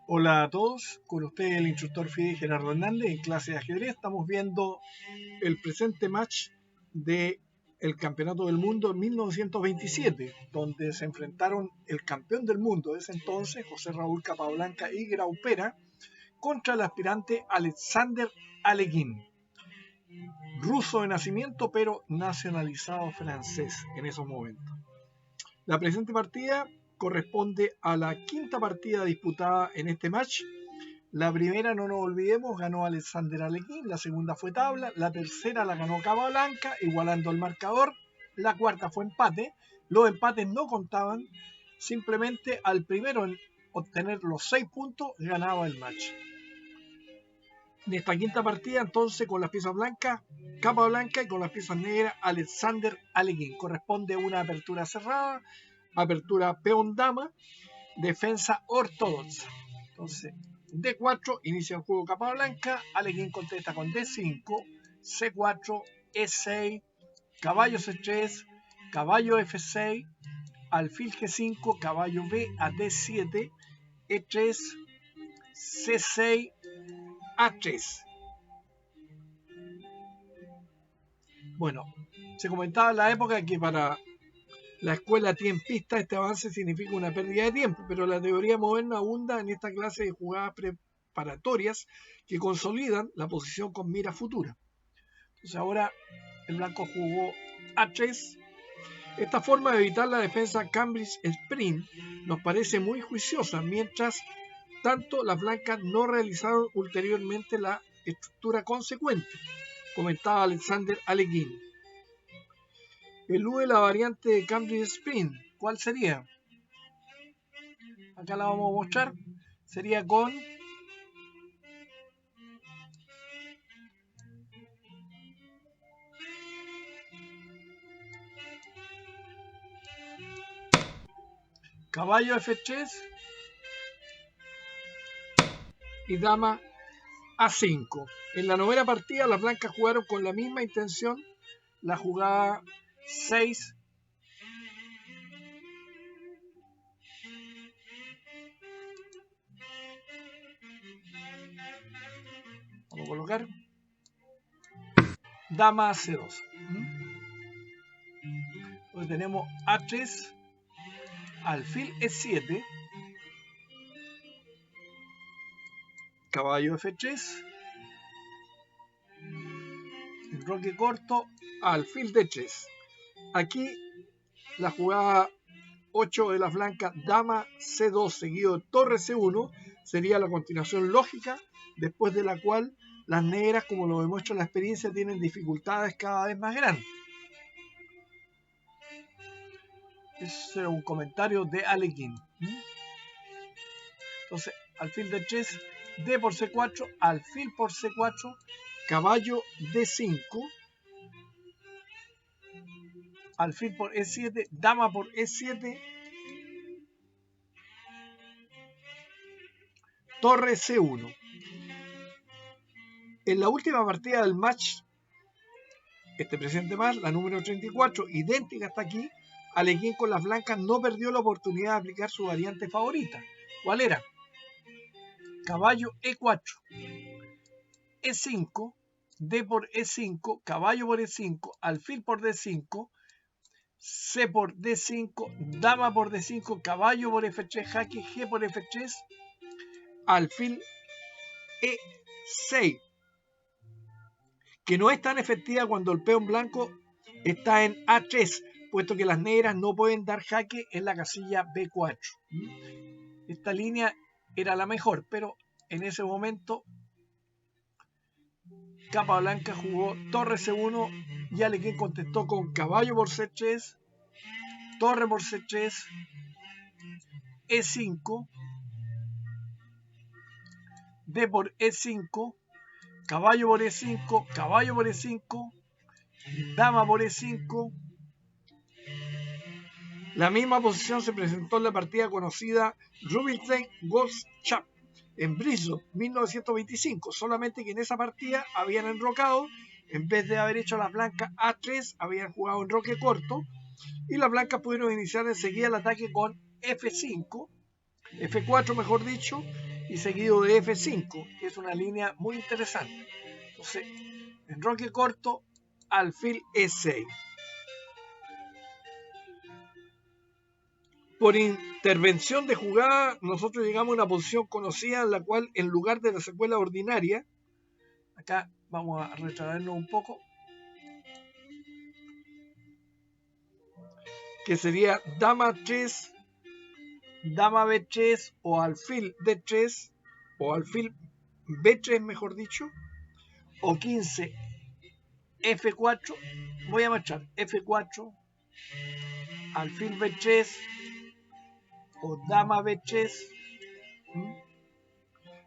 Hola a todos, con ustedes el instructor FIDE Gerardo Hernández en clase de ajedrez. Estamos viendo el presente match del Campeonato del Mundo en 1927, donde se enfrentaron el campeón del mundo de ese entonces, José Raúl Capablanca y Graupera, contra el aspirante Alexander Alekhine, ruso de nacimiento pero nacionalizado francés en esos momentos. La presente partida corresponde a la quinta partida disputada en este match. La primera, no nos olvidemos, ganó Alexander Alekhine, la segunda fue tabla, la tercera la ganó Capablanca, igualando el marcador, la cuarta fue empate, los empates no contaban, simplemente al primero en obtener los 6 puntos ganaba el match. En esta quinta partida, entonces, con las piezas blancas, Capablanca, y con las piezas negras, Alexander Alekhine. Corresponde una apertura cerrada, apertura peón-dama, defensa ortodoxa. Entonces, D4, inicia el juego Capablanca, Alekhine contesta con D5, C4, E6, caballo C3, caballo F6, alfil G5, caballo B a D7, E3, C6, A3. Bueno, se comentaba en la época que para la escuela tiempista este avance significa una pérdida de tiempo, pero la teoría moderna abunda en esta clase de jugadas preparatorias que consolidan la posición con mira futura. Entonces ahora el blanco jugó A3. Esta forma de evitar la defensa Cambridge Sprint nos parece muy juiciosa, mientras tanto las blancas no realizaron ulteriormente la estructura consecuente, comentaba Alexander Alekhine. Elude la variante de Cambridge Sprint. ¿Cuál sería? Acá la vamos a mostrar. Sería con caballo F3 y dama A5. En la novena partida las blancas jugaron con la misma intención la jugada 6 vamos a colocar dama a C2. Entonces tenemos A3, alfil E7, caballo F3, enroque corto, alfil D3. Aquí la jugada 8 de las blancas, dama C2 seguido de torre C1, sería la continuación lógica, después de la cual las negras, como lo demuestra la experiencia, tienen dificultades cada vez más grandes. Ese es un comentario de Alekhine. Entonces, alfil de 3, D por C4, alfil por C4, caballo D5, alfil por E7, dama por E7, torre C1. En la última partida del match, este presente match, la número 34, idéntica hasta aquí, Alekhine con las blancas no perdió la oportunidad de aplicar su variante favorita. ¿Cuál era? Caballo E4, E5, D por E5, caballo por E5, alfil por D5, C por D5, dama por D5, caballo por F3, jaque G por F3, alfil E6, que no es tan efectiva cuando el peón blanco está en A3, puesto que las negras no pueden dar jaque en la casilla B4. Esta línea era la mejor, pero en ese momento Capablanca jugó torre C1 y Alekhine contestó con caballo por C3, torre por C3, E5, D por E5, caballo por E5, caballo por E5, dama por E5. La misma posición se presentó en la partida conocida Rubinstein-Wolfschaft en Bristol 1925, solamente que en esa partida habían enrocado, en vez de haber hecho las blancas A3, habían jugado enroque corto, y las blancas pudieron iniciar enseguida el ataque con F5, F4 mejor dicho, y seguido de F5, que es una línea muy interesante. Entonces, enroque corto, alfil E6. Por intervención de jugada, nosotros llegamos a una posición conocida en la cual, en lugar de la secuela ordinaria, acá vamos a retraernos un poco, que sería dama 3, dama B3 o alfil D3, o alfil B3 mejor dicho, o 15 F4, voy a marchar F4, alfil B3 o dama B3.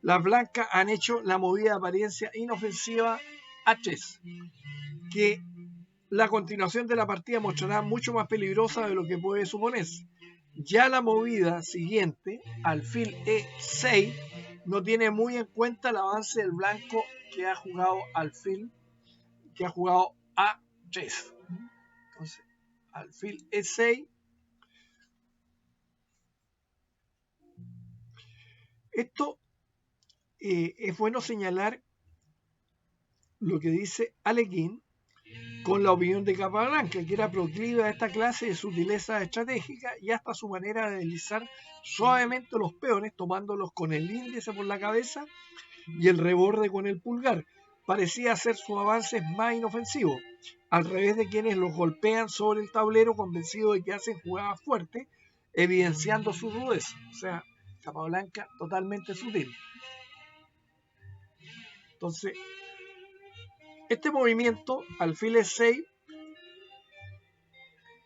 Las blancas han hecho la movida de apariencia inofensiva A3, que la continuación de la partida mostrará mucho más peligrosa de lo que puede suponerse. Ya la movida siguiente, alfil E6, no tiene muy en cuenta el avance del blanco que ha jugado alfil, que ha jugado A3. Entonces, alfil E6. Esto es bueno señalar lo que dice Alekhine con la opinión de Capablanca, que era proclive a esta clase de sutileza estratégica y hasta su manera de deslizar suavemente los peones, tomándolos con el índice por la cabeza y el reborde con el pulgar. Parecía hacer sus avances más inofensivos, al revés de quienes los golpean sobre el tablero convencidos de que hacen jugadas fuertes, evidenciando su rudeza. O sea, Capablanca totalmente sutil. Entonces, este movimiento, alfil E6,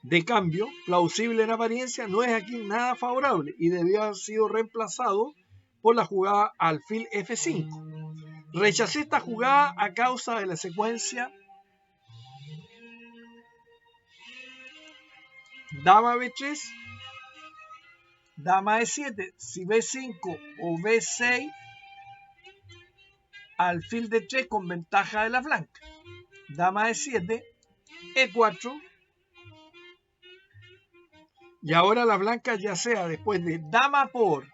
de cambio, plausible en apariencia, no es aquí nada favorable y debió haber sido reemplazado por la jugada alfil F5. Rechacé esta jugada a causa de la secuencia dama B3, dama E7, si B5 o B6, alfil D3 con ventaja de la blanca, dama E7, E4, y ahora la blanca, ya sea después de dama por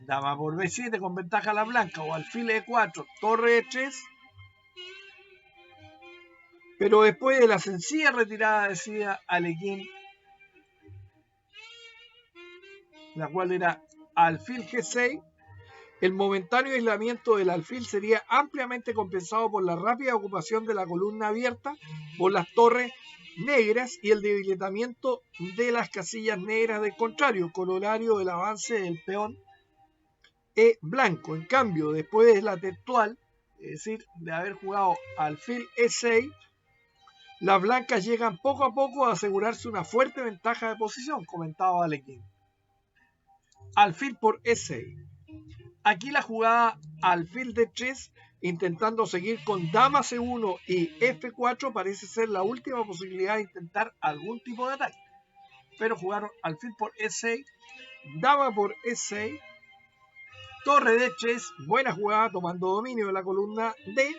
B7 con ventaja a la blanca o alfil E4, torre E3, pero después de la sencilla retirada decía Alekhine, la cual era alfil G6, el momentáneo aislamiento del alfil sería ampliamente compensado por la rápida ocupación de la columna abierta por las torres negras y el debilitamiento de las casillas negras del contrario, corolario del avance del peón E blanco. En cambio, después de la textual, es decir, de haber jugado alfil E6, las blancas llegan poco a poco a asegurarse una fuerte ventaja de posición, comentaba Alekhine. Alfil por E6. Aquí la jugada alfil D3, intentando seguir con dama C1 y F4, parece ser la última posibilidad de intentar algún tipo de ataque. Pero jugaron alfil por E6, dama por E6, torre D3, buena jugada tomando dominio de la columna D,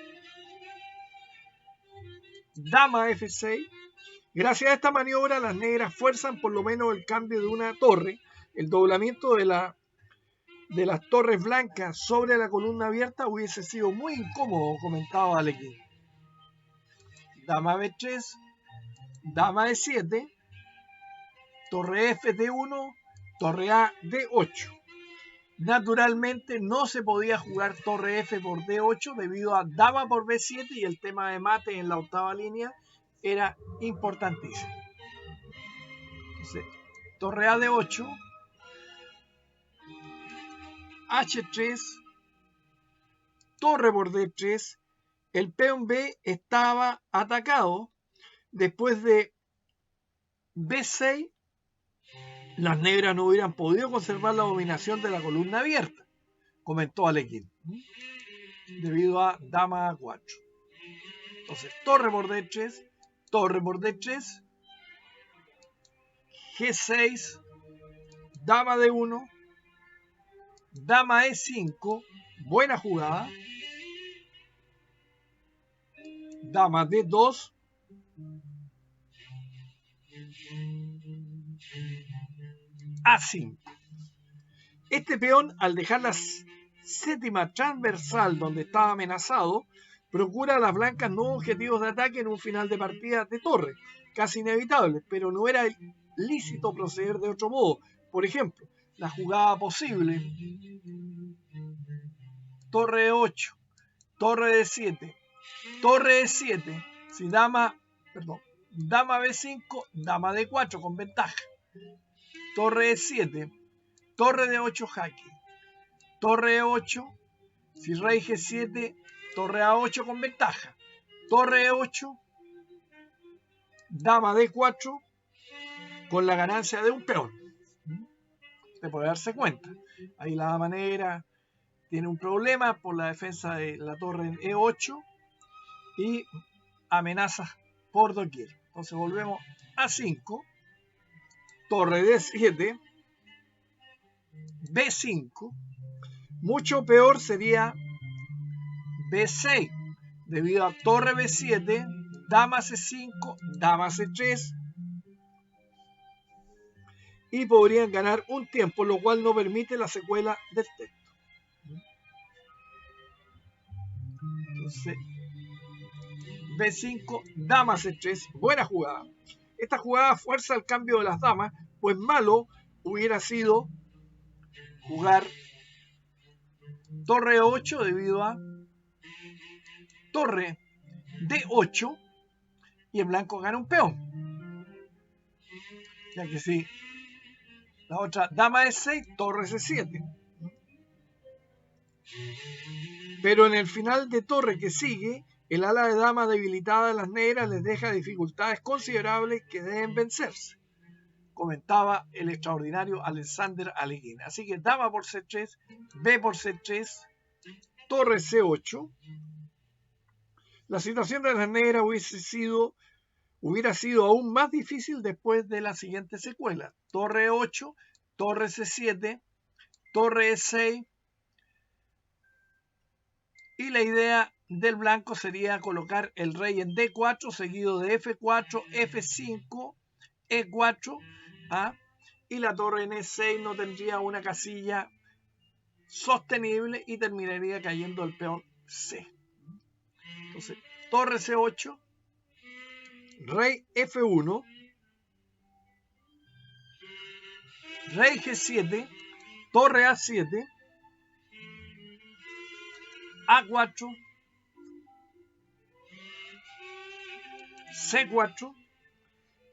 dama F6. Gracias a esta maniobra, las negras fuerzan por lo menos el cambio de una torre, el doblamiento de las torres blancas sobre la columna abierta hubiese sido muy incómodo, comentaba Alekhine. Dama B3, dama E7, torre F D1, torre A D8. Naturalmente no se podía jugar torre F por D8 debido a dama por B7 y el tema de mate en la octava línea era importantísimo. Entonces, torre A D8, H3, torre por D3, el peón B estaba atacado. Después de B6, las negras no hubieran podido conservar la dominación de la columna abierta, comentó Alekhine, debido a dama A4. Entonces, torre por D3, torre por D3, G6, dama D1, dama E5, buena jugada, dama D2, A5. Este peón, al dejar la séptima transversal donde estaba amenazado, procura a las blancas nuevos objetivos de ataque en un final de partida de torre, casi inevitable, pero no era lícito proceder de otro modo. Por ejemplo, la jugada posible: torre de 8, torre de 7, torre de 7, si dama B5, dama de 4 con ventaja, torre de 7, torre de 8 jaque, torre de 8, si rey G7, torre A8 con ventaja, torre de 8, dama D4 con la ganancia de un peón. Usted puede darse cuenta. Ahí la dama negra tiene un problema por la defensa de la torre en E8 y amenazas por doquier. Entonces volvemos a 5, torre D7, B5. Mucho peor sería B6, debido a torre B7, dama C5, dama C3, y podrían ganar un tiempo, lo cual no permite la secuela del texto. Entonces, B5, dama C3, buena jugada. Esta jugada fuerza el cambio de las damas, pues malo hubiera sido jugar torre 8 debido a torre D8 y el blanco gana un peón. Ya que si la otra dama E6, torre C7. Pero en el final de torre que sigue, el ala de dama debilitada de las negras les deja dificultades considerables que deben vencerse, comentaba el extraordinario Alexander Alekhine. Así que dama por C3, B por C3, torre C8. La situación de las negras hubiera sido aún más difícil después de la siguiente secuela: torre 8, torre C7, torre E6, y la idea del blanco sería colocar el rey en D4 seguido de F4, F5, E4, y la torre en E6 no tendría una casilla sostenible y terminaría cayendo el peón C. Entonces, torre C8, rey F1, rey G7, torre A7, A4, C4.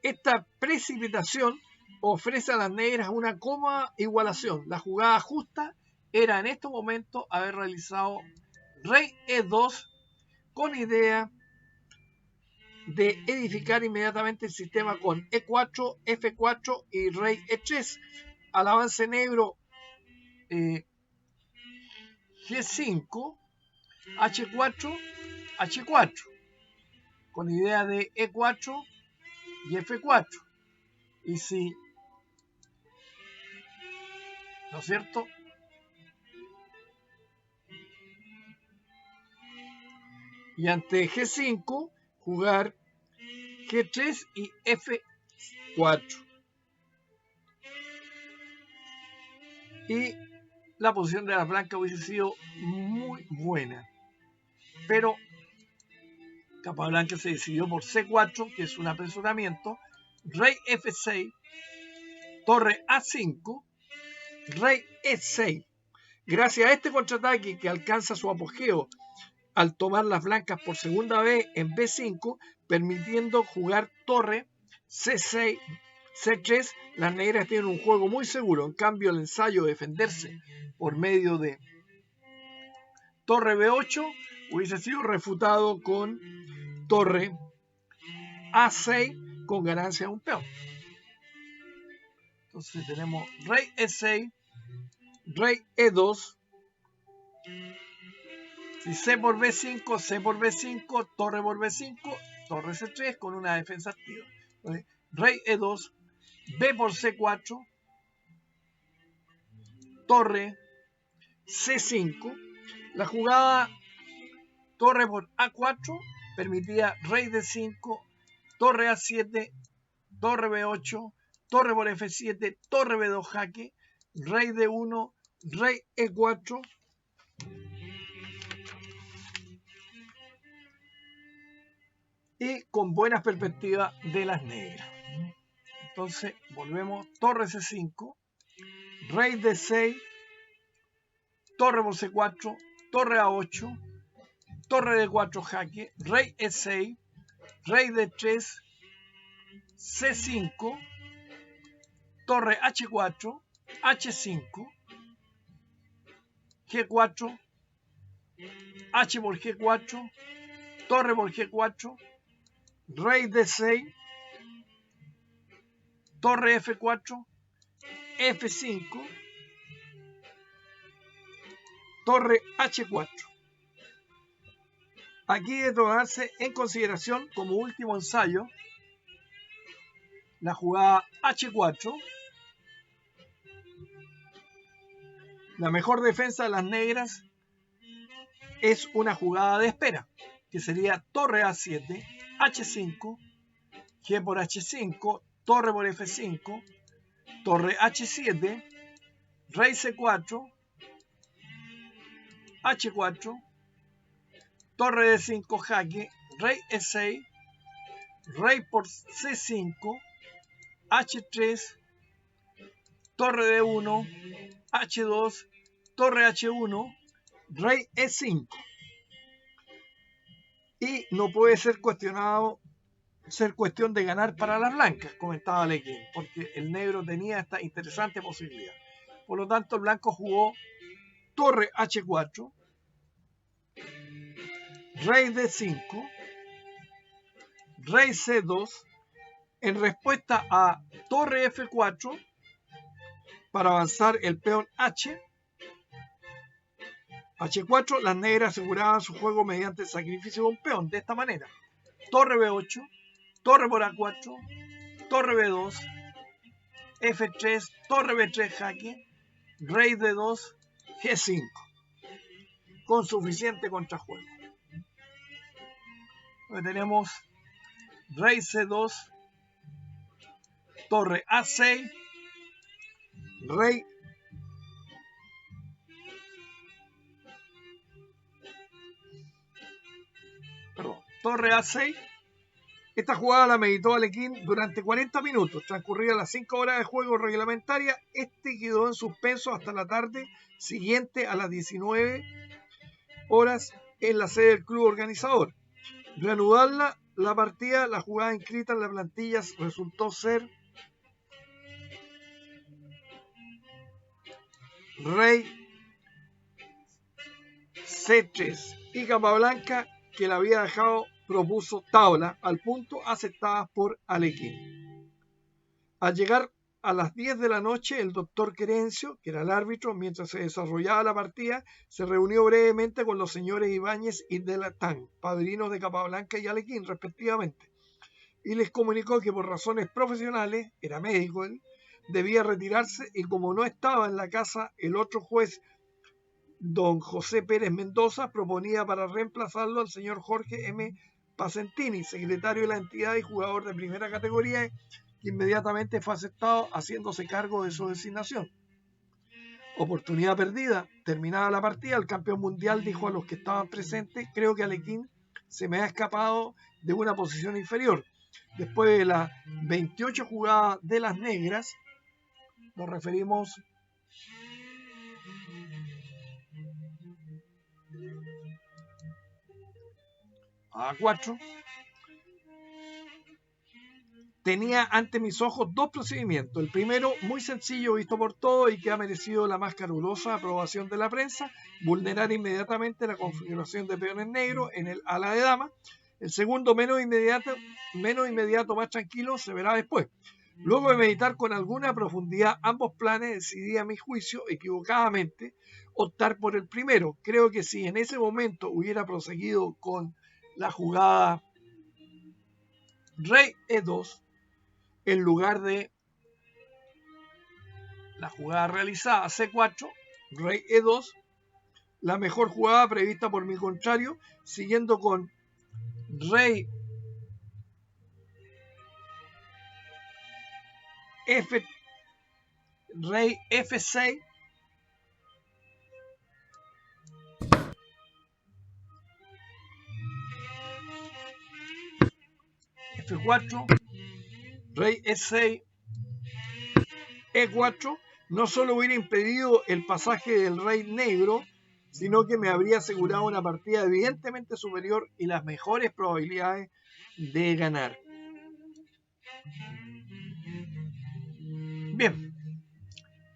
Esta precipitación ofrece a las negras una cómoda igualación. La jugada justa era en estos momentos haber realizado rey E2 con idea de edificar inmediatamente el sistema con E4, F4 y rey E3. Al avance negro G5, H4, H4, con idea de E4 y F4. Y si, ¿no es cierto?, y ante G5 jugar G3 y F4. Y la posición de la blanca hubiese sido muy buena, pero Capablanca se decidió por C4, que es un apresuramiento, rey F6, torre A5, rey E6. Gracias a este contraataque que alcanza su apogeo al tomar las blancas por segunda vez en B5, permitiendo jugar torre C6, C3, las negras tienen un juego muy seguro. En cambio, el ensayo de defenderse por medio de torre B8 hubiese sido refutado con torre A6 con ganancia de un peón. Entonces tenemos rey E6, rey E2, si C por B5, C por B5, torre por B5, torre C3 con una defensa activa. Entonces, rey E2, B por C4, torre C5. La jugada torre por A4 permitía rey D5, torre A7, torre B8, torre por F7, torre B2 jaque, rey D1, rey E4, y con buenas perspectivas de las negras. Entonces volvemos, torre C5, rey D6, torre por C4, torre A8, torre D4 jaque, rey E6, rey D3, C5, torre H4, H5, G4, H por G4, torre por G4, rey D6, torre F4, F5, torre H4. Aquí debe tomarse en consideración como último ensayo la jugada H4. La mejor defensa de las negras es una jugada de espera, que sería torre A7, H5, G por H5, torre por F5, torre H7, rey C4, H4, torre D5 jaque, rey E6, rey por C5, H3, torre D1, H2, torre H1, rey E5. Y no puede ser cuestión de ganar para las blancas, comentaba Alekhine, porque el negro tenía esta interesante posibilidad. Por lo tanto, el blanco jugó torre H4, rey D5, rey C2, en respuesta a torre F4 para avanzar el peón H. H4, las negras aseguraban su juego mediante el sacrificio de un peón, de esta manera. Torre B8, torre por A4, torre B2, F3, torre B3 jaque, rey D2, G5, con suficiente contrajuego. Luego tenemos rey C2, torre A6, rey torre A6. Esta jugada la meditó Alekhine durante 40 minutos. Transcurridas las 5 horas de juego reglamentaria, este quedó en suspenso hasta la tarde siguiente a las 19 horas en la sede del club organizador. Reanudarla la partida, la jugada inscrita en las plantillas resultó ser rey C3 y Capablanca, que la había dejado, propuso tabla al punto aceptadas por Alekhine. Al llegar a las 10 de la noche, el doctor Querencio, que era el árbitro, mientras se desarrollaba la partida, se reunió brevemente con los señores Ibáñez y Delatán, padrinos de Capablanca y Alekhine, respectivamente, y les comunicó que por razones profesionales, era médico él, debía retirarse, y como no estaba en la casa el otro juez, don José Pérez Mendoza, proponía para reemplazarlo al señor Jorge M. Pacentini, secretario de la entidad y jugador de primera categoría, que inmediatamente fue aceptado, haciéndose cargo de su designación. Oportunidad perdida. Terminada la partida, el campeón mundial dijo a los que estaban presentes: creo que Alekhine se me ha escapado de una posición inferior. Después de las 28 jugadas de las negras, nos referimos a 4. Tenía ante mis ojos dos procedimientos. El primero, muy sencillo, visto por todos y que ha merecido la más calurosa aprobación de la prensa: vulnerar inmediatamente la configuración de peones negros en el ala de dama. El segundo, menos inmediato, más tranquilo, se verá después. Luego de meditar con alguna profundidad ambos planes, decidí, a mi juicio, equivocadamente, optar por el primero. Creo que si en ese momento hubiera proseguido con la jugada rey E2, en lugar de la jugada realizada C4, rey E2, la mejor jugada prevista por mi contrario, siguiendo con rey rey F6, F4, rey E6, E4, no solo hubiera impedido el pasaje del rey negro, sino que me habría asegurado una partida evidentemente superior y las mejores probabilidades de ganar. Bien,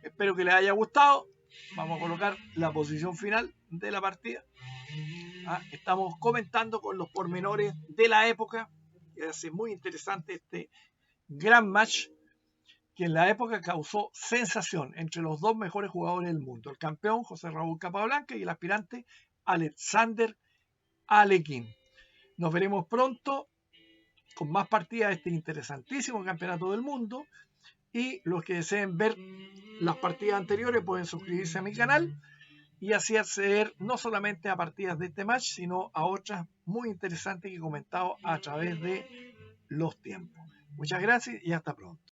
espero que les haya gustado. Vamos a colocar la posición final de la partida. Estamos comentando con los pormenores de la época, que hace muy interesante este gran match que en la época causó sensación entre los dos mejores jugadores del mundo, el campeón José Raúl Capablanca y el aspirante Alexander Alekhine. Nos veremos pronto con más partidas de este interesantísimo campeonato del mundo, y los que deseen ver las partidas anteriores pueden suscribirse a mi canal y así acceder no solamente a partidas de este match, sino a otras muy interesantes que he comentado a través de los tiempos. Muchas gracias y hasta pronto.